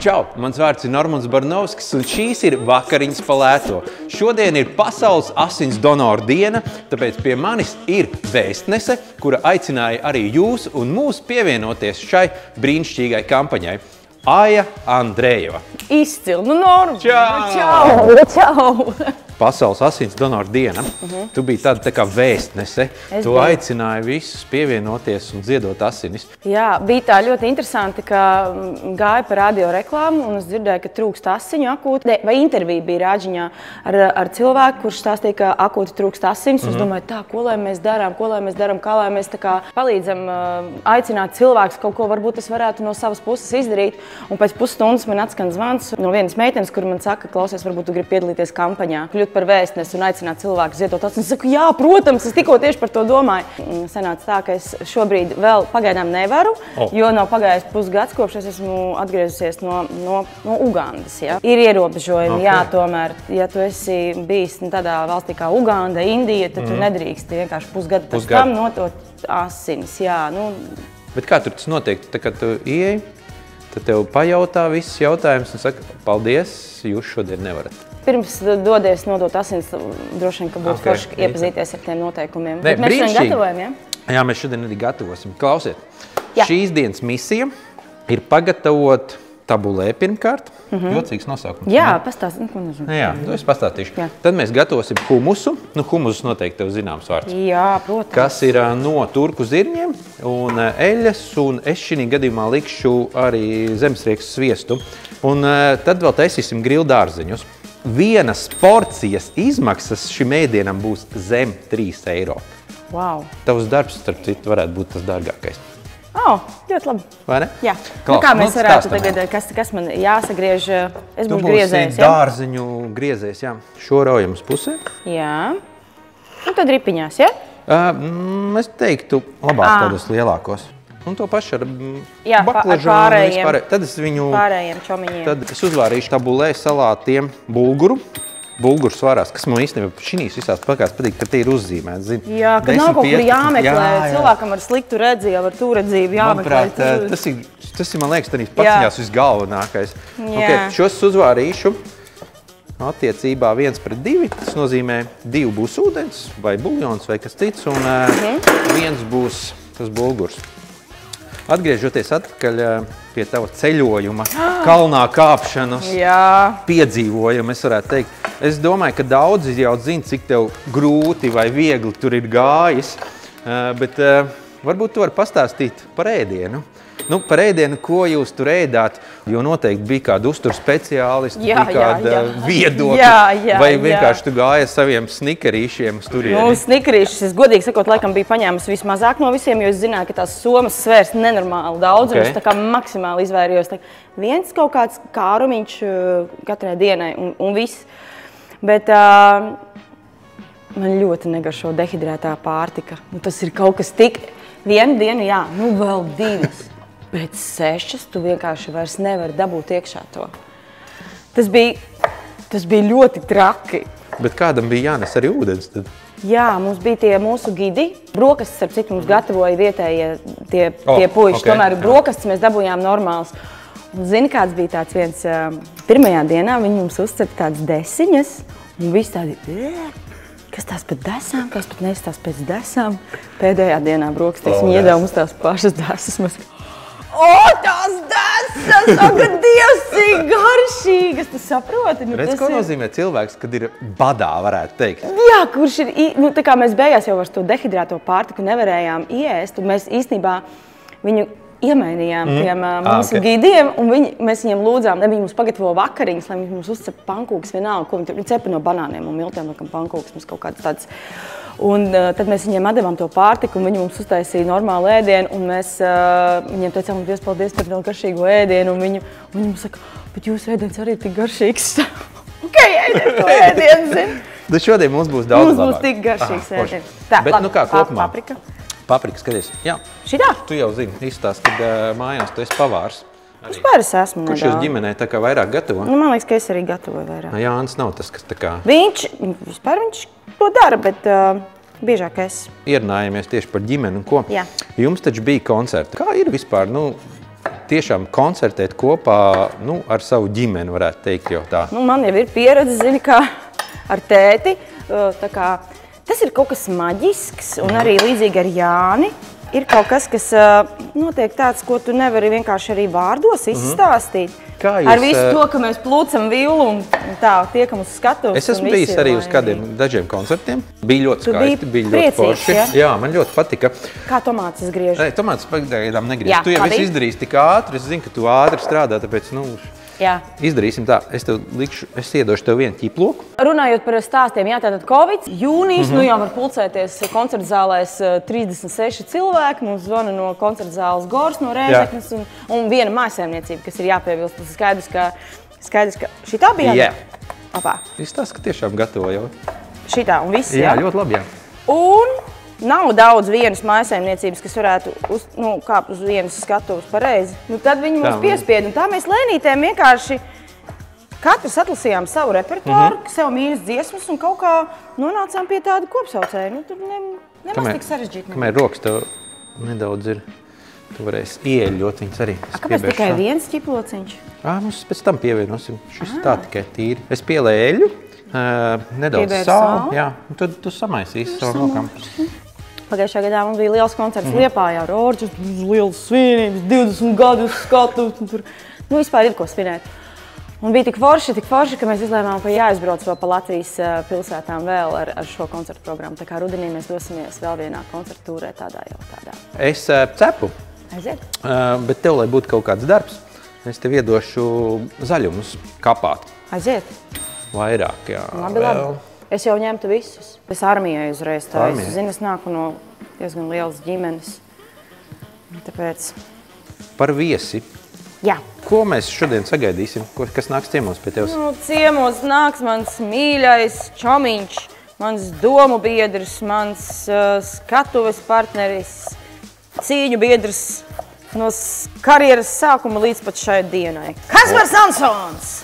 Čau! Mans vārds ir Normons Barnovskis, un šīs ir vakariņas pa lēto. Šodien ir Pasaules asins donoru diena, tāpēc pie manis ir vēstnese, kura aicināja arī jūs un mūs pievienoties šai brīnišķīgai kampaņai. Aija Andrejeva. Izcili, nu Norma! Čau! Čau! Pasaules asins donoru diena. Tu biji tāda tā kā vēstnese. Tu aicināji visus pievienoties un ziedot asinis. Jā, bija tā ļoti interesanti, ka gāja pa radio reklāmu un es dzirdēju, ka trūkst asiņu akūti. Vai intervija bija Rāģiņā ar cilvēku, kurš stāstīja, ka akūti trūkst asinis. Es domāju, tā, ko lai mēs darām, kā lai mēs tā kā palīdzam aicināt cilvēkus kaut ko, varbūt es varētu no savas puses izdarīt. Un pēc pusstundas man atskan zvans no vienas meitenes, kur man saka, klausies, varbūt tu gribi piedalīties kampaņā, kļūt par vēstnesi un aicināt cilvēku ziedot asinis. Es saku, jā, protams, es tikko tieši par to domāju. Sanāca tā, ka es šobrīd vēl pagaidām nevaru, jo nav pagājis pusgads, kopš es esmu atgriezusies no Ugandas. Ja? Ir ierobežojumi, jā, tomēr, ja tu esi bijis tādā valstī kā Uganda, Indija, tad tu nedrīksti vienkārši pusgadu pēc tam notot asinis. Jā, nu. Bet kā tur tas notiek? Tā kā tu ieej, tad tev pajautā visus jautājumus un saka, paldies, jūs šodien nevarat. Pirms dodies nodot asinis, droši vien, ka būtu forši iepazīties ar tiem noteikumiem. Nē, bet mēs šodien gatavojam, ja? Jā, mēs šodien arī gatavosim. Klausiet, šīs dienas misija ir pagatavot tabulē pirmkārt. Jocīgs nosaukums. Jā, pastāst, ko nozīmē. Jā, to es pastāstīšu. Jā. Tad mēs gatavosim humusu. Nu, humusus noteikti tev zināms vārds. Jā, protams. Kas ir no turku zirņiem un eļas, un es šī gadījumā likšu arī zemesriekstu sviestu. Un tad vēl taisīsim grildārziņus. Vienas porcijas izmaksas šim ēdienam būs zem 3 eiro. Wow. Tavs darbs, starp citu, varētu būt tas dārgākais. Ļoti labi. Vai ne? Jā. Klaus, kā mēs varētu tagad, kas man jāsagriež? Es būšu griezējs, ja? Dārziņu griezējs, jā. Šo raujam uz pusē. Jā. Un tad ripiņās, ja? Es teiktu, labāk tādos lielākos. Un to pašu ar baklažānu. Tad es viņu pārējiem čomiņiem. Tad es uzvārīšu tabulē salātiem bulguru. Bulgurs svarās, kas man īstenībā šīs visās pakās patīk, ka tie ir uzzīmēti. Zin, jā, ka nav kaut kur jāmeklē. Cilvēkam ar sliktu redzību, ar tūredzību jāmeklē. Manuprāt, tas ir, man liekas, tādīs paciņās visgalvenākais. Okay, šos uzvārīšu attiecībā 1:2. Tas nozīmē 2 būs ūdens vai buljons vai kas cits, un 1 būs tas bulgurs. Atgriežoties atpakaļ pie tava ceļojuma, kalnā kāpšanas piedzīvojuma, es varētu teikt. Es domāju, ka daudzi jau zina, cik tev grūti vai viegli tur ir gājis, bet varbūt tu vari pastāstīt par ēdienu. Nu, par ēdienu, ko jūs tur ēdāt, jo noteikti bija kāda uztur speciālisti, bija kāda viedokļa, vai vienkārši tu gāji ar saviem snikerīšiem uz turieni? Nu, snikerīšus, es godīgi sakot, laikam biju paņēmusi vismazāk no visiem, jo es zināju, ka tās somas svērs nenormāli daudz, un es tā kā maksimāli izvairījos. Viens kaut kāds kārumiņš katrai dienai, un viss. Bet man ļoti negaršo dehidrētā pārtika. Nu, tas ir kaut kas tik... Vienu dienu, jā, nu vēl 2. Pēc 6 tu vienkārši vairs nevari dabūt iekšā to. Tas bija ļoti traki. Bet kādam bija jānes arī ūdens tad? Jā, mums bija tie mūsu gidi. Brokastis, starp citu, mums gatavoja vietējie tie puiši. Tomēr brokastis mēs dabūjām normāls. Un zini, kāds bija tāds viens pirmajā dienā, viņi mums uzcep tādas desiņas. Un visi tādi, kas tās pēc desām, kas pat neizstās pēc desām. Pēdējā dienā brokastis, viņi iedeva mums tās pašas desas. Tās desas! Ak, Dievs, cik garšīgas! Tu saproti? Redz, ko nozīmē cilvēks, kad ir badā, varētu teikt? Jā, kurš ir... Nu, tā kā mēs beigās jau ar to dehidrēto pārtiku nevarējām iēst, un mēs īstenībā viņu iemainījām tiem mūsu gidiem, un mēs viņiem lūdzām, lai viņi mums pagatavo vakariņas, lai viņi mums uzcep pankūkas vienalga, ko viņi cepa no banāniem un miltiem, laikam pankūkas, mums kaut kāds tāds. Un tad mēs viņiem atdevām to pārtiku, un viņi mums uztaisīja normālu ēdienu, un mēs viņiem teicām, Dievs, paldies par vēl garšīgo ēdienu, un viņi mums saka, bet jūsu ēdiens arī ir tik garšīgs. Ēdiet to ēdienu, zin? Bet šodien mums būs daudz labāk. Mums būs tik garšīgs ēdiens. Tā, bet nu kā kopumā? Paprika. Paprika, skaties. Jā. Šitā? Tu jau zini, izstāst, kad mājās tu esi pavārs. Vispār es esmu nedaudz. Kurš jūs ģimenē tā kā vairāk gatavo? Nu, man liekas, ka es arī gatavoju vairāk. Jānis nav tas, kas tā kā... Viņš to dara, bet biežāk es. Ierunājamies tieši par ģimeni un ko. Jā. Jums taču bija koncerti. Kā ir vispār, tiešām koncertēt kopā ar savu ģimeni, varētu teikt jau tā? Man jau ir pieredze, zini, kā ar tēti. Tas ir kaut kas maģisks, un arī līdzīgi ar Jāni. Ir kaut kas, kas notiek tāds, ko tu nevari vienkārši arī vārdos izstāstīt. Ar visu to, ka mēs plūcam vilu un tā, tiekam uz skatuves. Es esmu bijis arī uz dažiem koncertiem. Bija ļoti skaisti, bija ļoti forši. Jā, man ļoti patika. Kā tomātus griež? Tomātus pagaidām negriež. Tu jau visu izdarīsi tik ātri, es zinu, ka tu ātri strādā, tāpēc, izdarīsim tā. Es iedošu tev vienu ķiploku. Runājot par stāstiem, tātad Covid, jūnijas, jau var pulcēties koncerta zālēs 36 cilvēki. Mums zvana no koncerta zāles Gors, no Rēzeknes un viena mājsaimniecība, kas ir jāpiebilst. Tas skaidrs, ka šitā bija? Jā. Apā. Izstāst, ka tiešām gatavo jau. Šitā un viss, jā? Jā, ļoti labi, jā. Un nav daudz vienas mājsaimniecības, kas varētu kāpt uz vienas skatuves pareizi. Tad viņi mums piespied, un tā mēs lēnītēm vienkārši katrs atlasījām savu repertuāru, sev mīļas dziesmas un kaut kā nonācām pie tāda kopsaucēja. Tur nemaz tik sarežģīti. Kamēr rokas tev nedaudz ir, tu varēsi ieļot viņas arī. Kāpēc tikai viens ķiplociņš? Mums pēc tam pievienosim. Šis tā tikai tīri. Es pielēju eļu, nedaudz sāli. Jā, un tad tu samaisīsi savu rokām. Pagājušā gadā mums bija liels koncerts Liepājā ar orķestru, liels svinības, 20 gadus skatuves. Vispār ir ko svinēt. Un bija tik forši, ka mēs izlēmām, ka jāizbrauc vēl pa Latvijas pilsētām vēl ar šo koncertu programmu. Tā kā rudenī mēs dosimies vēl vienā koncertu tūrē, tādā. Es cepu. Aiziet. Bet tev, lai būtu kaut kāds darbs, es tev iedošu zaļumus kapāt. Aiziet. Vairāk, jā. Labi. Es jau ņemtu visus. Es armijai uzreiz taisu. Zini, es nāku no diezgan lielas ģimenes. Tāpēc... Par viesi. Jā. Ko mēs šodien sagaidīsim? Kas nāks ciemos pie tevs? Ciemos nāks mans mīļais čomiņš, mans domu biedrs, mans skatuves partneris, cīņu biedrs no karjeras sākuma līdz pat šai dienai. Kaspars Ansons!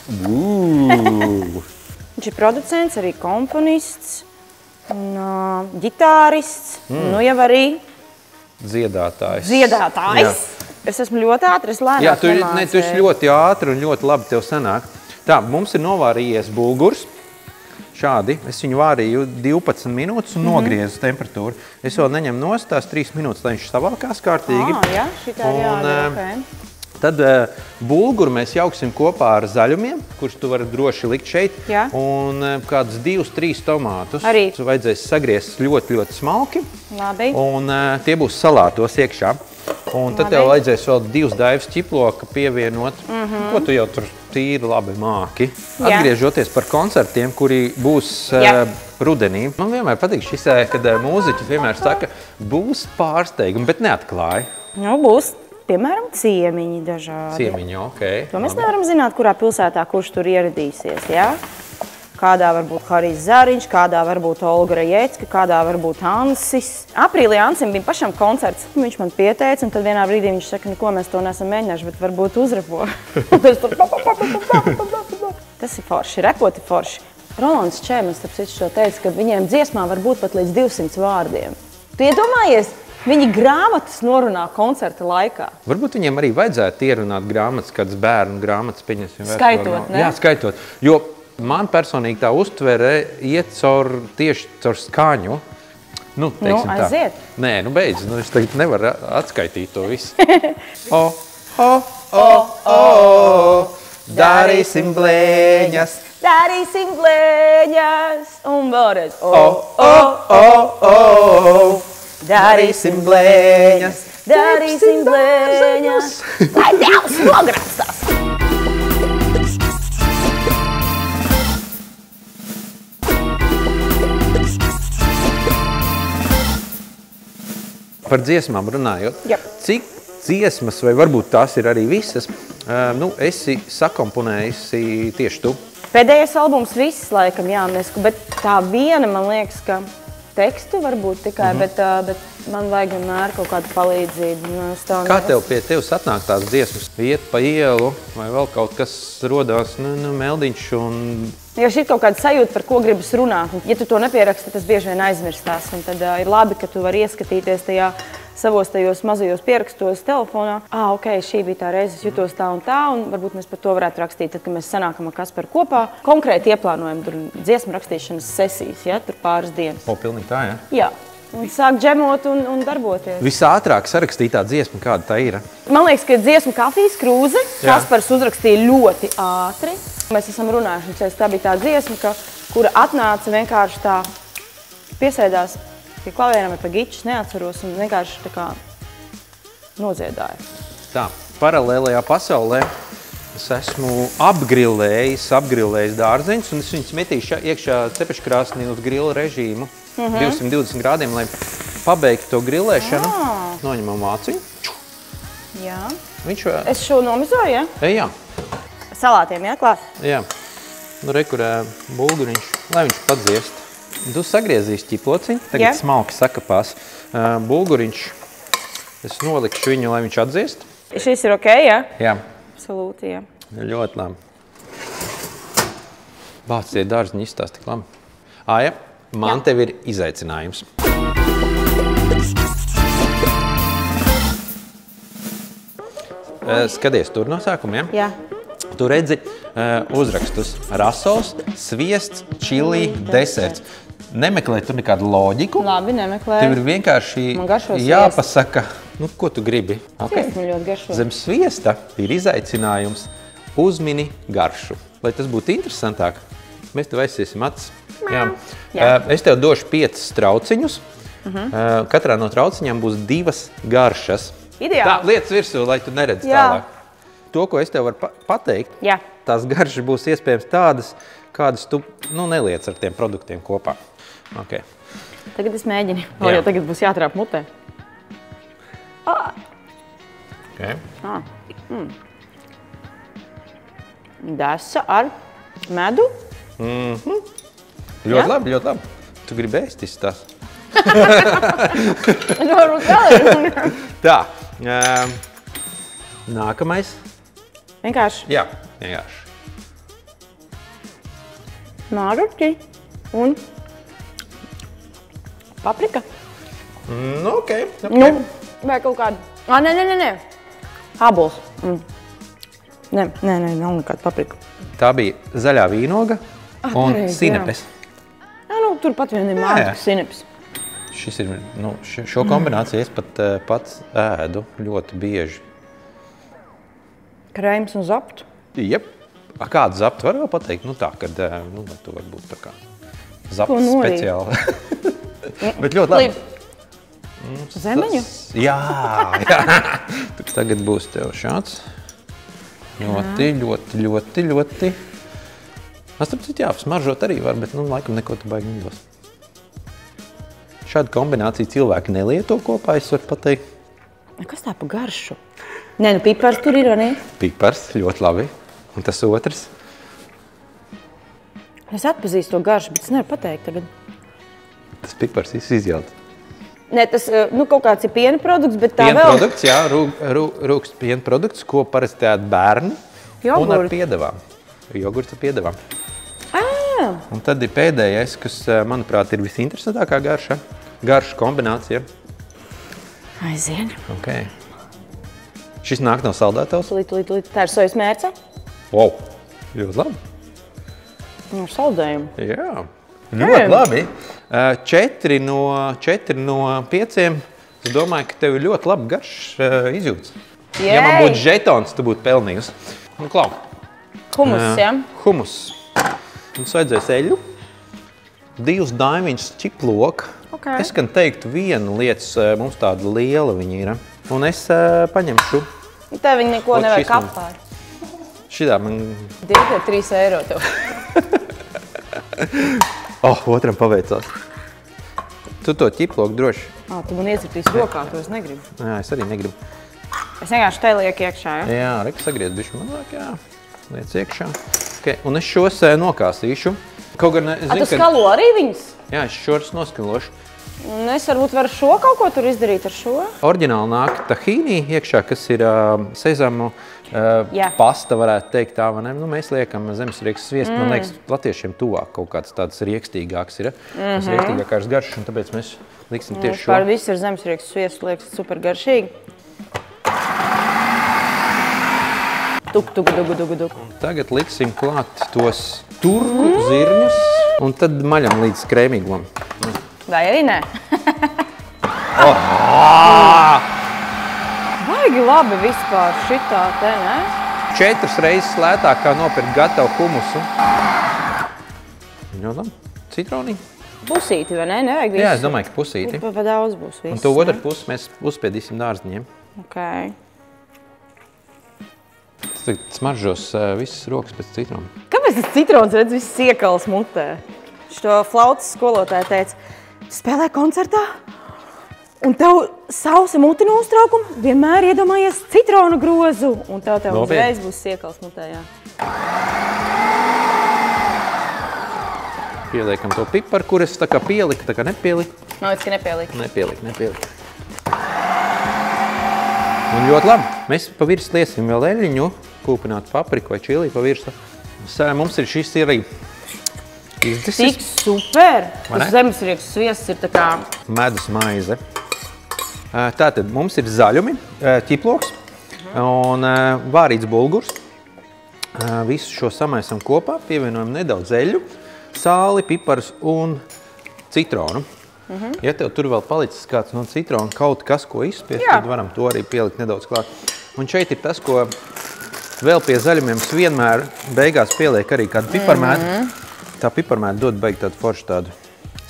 Viņš ir producents, arī komponists, un ģitārists, jau arī dziedātājs. Jā. Es esmu ļoti ātri, es lēnāk nemācēju. Tu esi ļoti ātri un ļoti labi tev sanāk. Tā, mums ir novārījies bulgurs. Šādi. Es viņu vārīju 12 minūtes un nogriezu temperatūru. Es vēl neņemu nost tās 3 minūtes, lai viņš savalkās kārtīgi. Jā, šitā ir jādara, Tad bulguru mēs jauksim kopā ar zaļumiem, kurus tu vari droši likt šeit. Jā. Un kādus 2-3 tomātus. Arī. Vajadzēs sagriezt ļoti, ļoti smalki. Labi. Un tie būs salātos iekšā. Un tad tev vajadzēs vēl 2 daivas ķiploka pievienot, ko tu jau tur tīri labi māki. Atgriežoties par koncertiem, kuri būs rudenī. Man vienmēr patīk šis, kad mūziķi vienmēr saka, būs pārsteigumi, bet neatklāja. Būs. Piemēram, ciemiņi dažādi. Ciemiņi, ok. To mēs nevaram zināt, kurā pilsētā kurš tur ieradīsies, jā? Kādā var būt Harijs Zariņš, kādā var būt Olga Rajecka, kādā var būt Ansis. Aprīlī Ansim bija pašam koncerts. Viņš man pieteica, un tad vienā brīdī viņš saka, neko mēs to nesam mēģinājuši, bet varbūt uzrepo. Tas ir forši, repoti forši. Rolands Čēmens, starp citu, šo teica, ka viņiem dziesmā var būt pat līdz 200 vārdiem. Tu iedomājies? Viņi grāmatas norunā koncerta laikā. Varbūt viņiem arī vajadzētu ierunāt grāmatas, kādas bērnu grāmatas, pieņemsim. Skaitot, ne? Jā, skaitot. Jo man personīgi tā uztvere iet tieši caur skaņu. Teiksim tā. Aiziet. Nē, beidz. Es tagad nevaru atskaitīt to visu. Darīsim blēņas. Darīsim blēņas. Un vēlreiz. Darīsim blēņas, darīsim blēņas, lai Dievs nogrāstās! Par dziesmām runājot, cik dziesmas, vai varbūt tās ir arī visas, esi sakomponējusi tieši tu? Pēdējais albums viss, laikam, bet tā viena, man liekas, ka tekstu varbūt tikai, bet Man vajag vienmēr kaut kādu palīdzību. Kā pie tevis atnāk tās dziesmas? Iet pa ielu vai vēl kaut kas rodās, meldiņš un... Ja šī ir kaut kāda sajūta, par ko gribas runāt, ja tu to nepieraksti, tas bieži vien aizmirstās. Un tad ir labi, ka tu vari ieskatīties tajos mazajos pierakstos telefonā. Ok, šī bija tā reize, es jutos tā, un varbūt mēs par to varētu rakstīt, tad, kad mēs sanākam ar Kasparu kopā. Konkrēti ieplānojam tur dziesmu rakstīšanas sesijas, ja, tur pāris dienas. Pilnīgi tā, ja? Jā. Un sāk džemot un darboties. Visātrāk sarakstītā dziesma, kāda tā ir? Man liekas, ka dziesma Kafijas krūze. Kaspars uzrakstīja ļoti ātri. Mēs esam runājuši, tā bija tā dziesma, kura atnāca vienkārši tā piesēdās pie klavieriem vai pie gičas, neatceros, un vienkārši tā kā nodziedāja. Tā, paralēlajā pasaulē es esmu apgrillējis dārzeņus, un es viņus metīšu iekšā cepeškrāsnī uz grila režīmu 220 grādiem, lai pabeigtu to grillēšanu. Noņemam vāciņu. Jā. Es šo nomizoju, ja? Jā. Salātiem, jā, klāt? Jā. Rekurē bulguriņš, lai viņš padziest. Tu sagriezīs ķiplociņu, tagad smalki sakapās. Bulguriņš, es nolikšu viņu, lai viņš atdziest. Šis ir ok, jā? Jā. Absolūti, jā. Ļoti labi. Bāc, tie dārziņi izstās tik labi. Ja, man tev ir izaicinājums. Skaties tur no sākuma, ja? Jā. Tu redzi uzrakstus rasos, sviests, čili, deserts. Nemeklē tur nekādu loģiku. Labi, nemeklē. Tev ir vienkārši jāpasaka, ko tu gribi. Sviests man ļoti garšo. Zem sviesta ir izaicinājums uzmini garšu. Lai tas būtu interesantāk, mēs tev aizsiesim acis. Es tev došu 5 trauciņus. Katrā no trauciņām būs 2 garšas. Ideāli. Tā, lietas virsū, lai tu neredzi tālāk. To, ko es tev varu pateikt, tās garšas būs iespējams tādas, kādas tu neliec ar tiem produktiem kopā. Okay. Tagad es mēģinu. Jo tagad būs jātrāp mutē. Okay. Desa ar medu. Ļoti labi, ļoti labi. Tu gribi ēst izstās. Tā. Nākamais. Vienkārši? Jā, vienkārši. Nāruķi un paprika. Ok. Vai kaut kāda... Nē. Abols. Nē, nav nekāda paprika. Tā bija zaļā vīnoga un sinepes. Turpat vien ir mājas sinepes. Šis ir, šo kombināciju es pat pats ēdu ļoti bieži. Krējums un zaptu? Jep. Kādu zaptu var vēl pateikt? Tā, kad tu var būt tā kā zaptu speciāli. Bet ļoti labi. Zemeņu? Jā. Tagad būs tev šāds. Ļoti. Starp citu, smaržot arī var, bet laikam neko tu baigi nedos. Šādu kombināciju cilvēki nelieto kopā, es varu pateikt. Kas tā pa garšu? Nē, pipars tur ir, vai ne? Pipars, ļoti labi. Un tas otrs? Es atpazīstu to garšu, bet es nevaru pateikt tagad. Tas pipars izjauts. Nē, tas kaut kāds ir piena produkts, bet tā vēl... Piena produkts, jā, rūksts piena produkts, ko parasti ēd bērni. Un ar piedevām. Jogurts ar piedevām. Un tad ir pēdējais, kas, manuprāt, ir visinteresantākā garša kombinācija. Aizien. Ok. Šis nāk no saldētavas. Tūlīt. Tā ir sojas mērce? Wow, ļoti labi. No saldējumu. Jā, ļoti labi. 4 no 5. Es domāju, ka tev ir ļoti labi garšs izjūts. Ja man būtu žetons, tu būtu pelnījusi. Klau. Humus, jā? Humus. Mums vajadzēs eļu, 2 daimiņus ķiploku. Es gan teiktu vienu lietas, mums tāda liela viņa ir. Un es paņemšu. Tev viņi neko nevajag kapāri. Šitā man... 3 eiro tev. Otram paveicās. Tu to ķiploku droši. Tu man iecirtīs rokā, to es negribu. Jā, es arī negribu. Es vienkārši te lieku iekšā, ja? Jā, reku sagriez bišķi mazāk, jā. Liec iekšā. Un es šos nokāsīšu. Kaut gan, Tu skalo arī viņus? Jā, es šos noskalošu. Un es varbūt varu šo kaut ko tur izdarīt ar šo. Oriģināli nāk tahīnī iekšā, kas ir sezamu pasta, varētu teikt tā, vai ne? Nu, mēs liekam zemesriekstu sviestu. Man liekas, latviešiem tuvāk kaut kāds tāds riekstīgāks ir. Tas riekstīgākais garšs, un tāpēc mēs liksim tieši šo. Pār viss ir zemesriekstu sviestu, liekas super garšīgi. Tuk. Tagad liksim klāt tos turku zirņus, un tad maļam līdz krēmīgumam. Vai arī nē? Baigi labi vispār šitā te, ne? 4 reizes lētāk kā nopirkt gatavu humusu. Citroni. Pusīti, vai ne? Nevajag visu? Jā, es domāju, ka pusīti. Pa daudz būs viss. Un to otru pusi mēs uzspiedīsim dārzniņiem. Ok. Tagad smaržos visas rokas pēc citrona. Kāpēc tas citrons redz viss iekals mutē? Šo flautas skolotāja teica, spēlē koncertā, un tev sausa muti no uztraukuma, vienmēr iedomājies citronu grozu, un tev uzreiz būs iekals mutē, jā. Pieliekam to piparu, kur es tā kā pieliku, tā kā nepieliku. Man liekas, ka nepieliku. Nepieliku. Un ļoti labi. Mēs pa virs liesim vēl eļļiņu, kūpinātu papriku vai čili pa virsu. Mums ir šis arī izdesis. Tik super! Tas zemesriekstu sviests ir tā kā medus maize. Tātad mums ir zaļumi, ķiploks un vārīts bulgurs. Visu šo samaisam kopā, pievienojam nedaudz eļļu, sāli, piparus un citronu. Ja tev tur vēl palicis kāds no citrona kaut kas, ko izspiest, tad varam to arī pielikt nedaudz klāt. Un šeit ir tas, ko vēl pie zaļumiem vienmēr beigās pieliek arī kādu piparmētu. Tā piparmēta dod baigi tādu foršu tādu.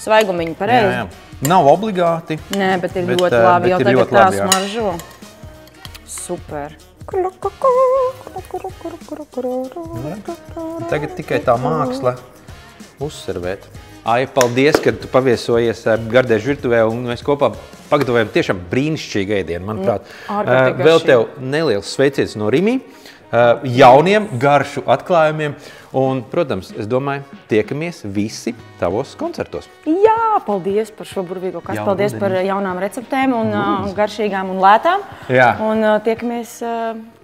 Svaigumiņu pareizi. Jā. Nav obligāti. Nē, bet ir ļoti labi, jau tagad tā smaržo. Super. Tagad tikai tā māksla uzservēt. Ai, paldies, ka tu paviesojies Gardēžu virtuvē un mēs kopā pagatavojam tiešām brīnišķīgu ēdienu, manuprāt. Vēl tev neliels sveiciens no Rimī, jauniem garšu atklājumiem un, protams, es domāju, tiekamies visi tavos koncertos. Jā, paldies par šo burvīgo kastu, paldies par jaunām receptēm un garšīgām un lētām. Jā. Un tiekamies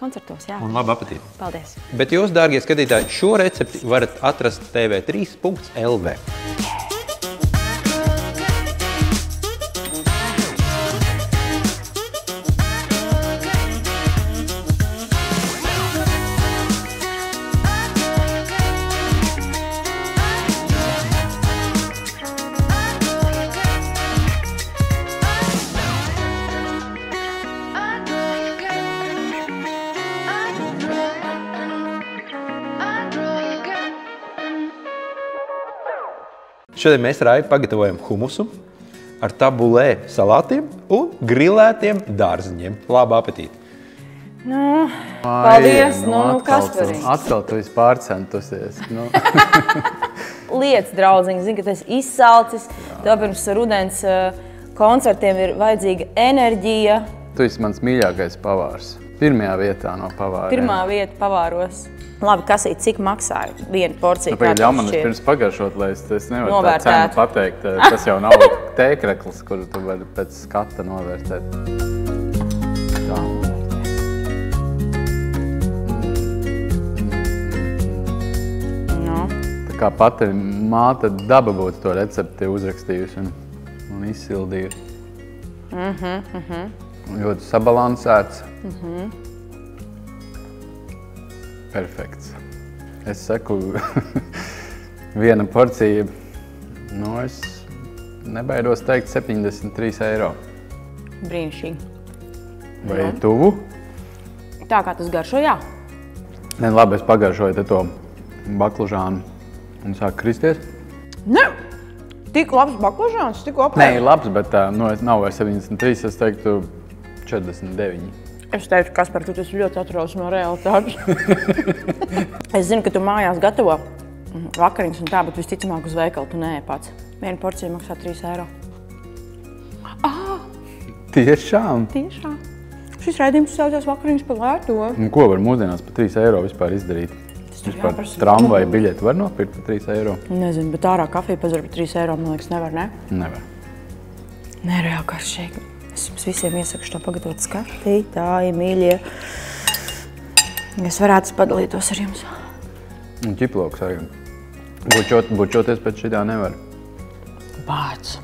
koncertos, jā. Un labu apetīti. Paldies. Bet jūs, dārgie skatītāji, šo recepti varat atrast tv3.lv. Šodien mēs ar Aivi pagatavojam humusu ar tabulē salātiem un grilētiem dārziņiem. Labu apetīti! Nu, paldies! Kas par viņu? Atkal tu esi pārcentusies. Liec, draudziņi, zini, ka tu esi izsalcis. Tev pirms rudens koncertiem ir vajadzīga enerģija. Tu esi mans mīļākais pavārs. Pirmajā vietā no pavāriem. Pirmā vieta pavāros. Labi, Kasīt, cik maksāja viena porcija? Pagaid, man pirms pagaršot, lai es nevaru tā cenu pateikt. Tas jau nav tēkrekls, kuru tu vari pēc skata novērtēt. Tā. No. Tā kā pati māte daba būtu to recepti uzrakstījusi un izsildījusi. Ļoti sabalansēts. Perfekts. Es saku, viena porcija, es nebaidos teikt 73 eiro. Brīnišķīgi. Vai tuvu? Tā kā tas garšo, jā. Nē, labi, es pagaršoju te to baklažānu un sāku kristies. Ne, tik labs baklažāns, tik apēd. Nē, labs, bet nav vai 73, es teiktu 49. Es teicu, Kaspar, tu esi ļoti atrauc no realitātes. Es zinu, ka tu mājās gatavo vakariņas un tā, bet visticamāk uz veikalu tu neej pats. Viena porcija maksā 3 eiro. Tiešām? Tiešām. Šis raidījums saucās vakariņas par lēto. Un ko var mūsdienās par 3 eiro vispār izdarīt? Vispār tramvaju biļeti var nopirkt par 3 eiro? Nezinu, bet ārā kafiju pazara par 3 eiro, man liekas, nevar, ne? Nevar. Nereāli garšīgi. Es jums visiem iesaku šo pagatavot skatītāji, mīļie. Es varētu padalītos ar jums. Un ķiploks arī. Bučoties pēc šitā nevar. Bāc.